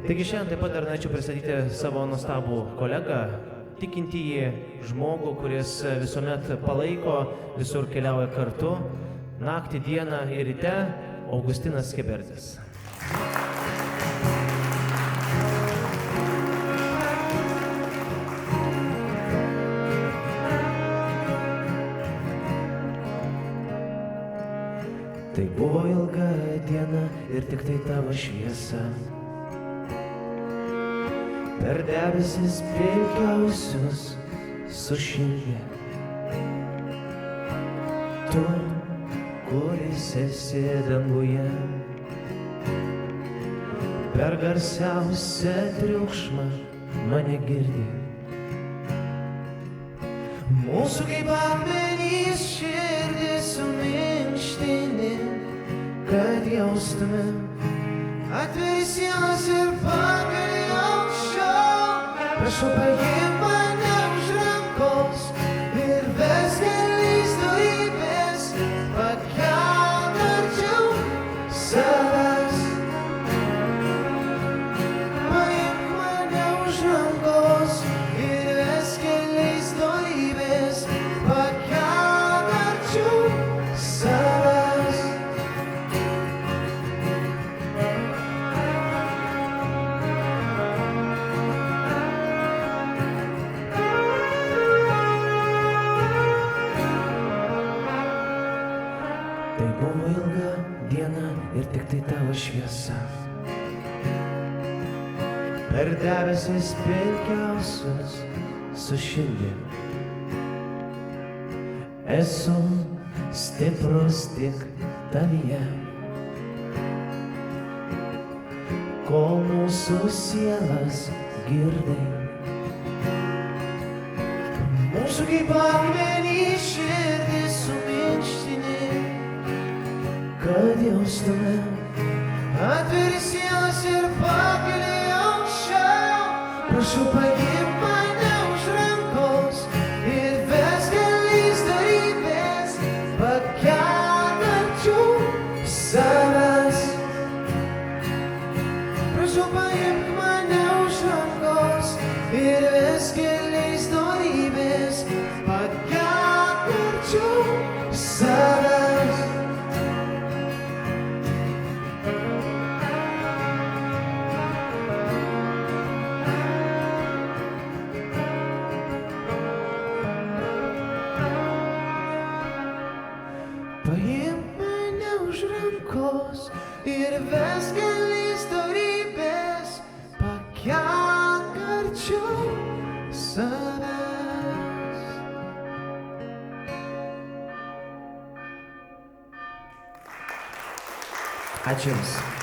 Taigi šiandien taip pat dar norėčiau pristatyti savo nuostabų kolegą, tikintįjį žmogų, kuris visuomet palaiko, visur keliauja kartu, naktį, dieną ir ryte, Augustinas Kebertis. Tai buvo ilga diena ir tik tai tavo šviesa. Per debesis pilkiausius sušildė. Tu, kuris esi danguje, per garsiausią triukšmą mane girdi. Mūsų kaip akmenys širdis suminkštini, kad jaustume, atveri sienas ir pagali aukščiau. Prašau, paimk mane už rankos ir vesk keliais dorybės, pakelk arčiau savęs. Paimk mane už rankos ir vesk keliais dorybės, pakelk arčiau savęs. Tai buvo ilga diena ir tik tai tavo šviesa. Per debesis pilkiausius sušildė. Esu stiprus tik tavyje, kol mūsų sielas girdai. Mūsų kaip akmenys širdis suminkštini, kad jaustume, atveri sienas ir pakeli aukščiau. Prašau, paimk mane už rankos ir vesk keliais dorybės, pakelk arčiau savęs. Prašau, paimk mane už rankos ir vesk keliais dorybės, pakelk arčiau savęs. Paimk mane už rankos ir vesk keliais dorybės, pakelk arčiau savęs. Ačiū Jums.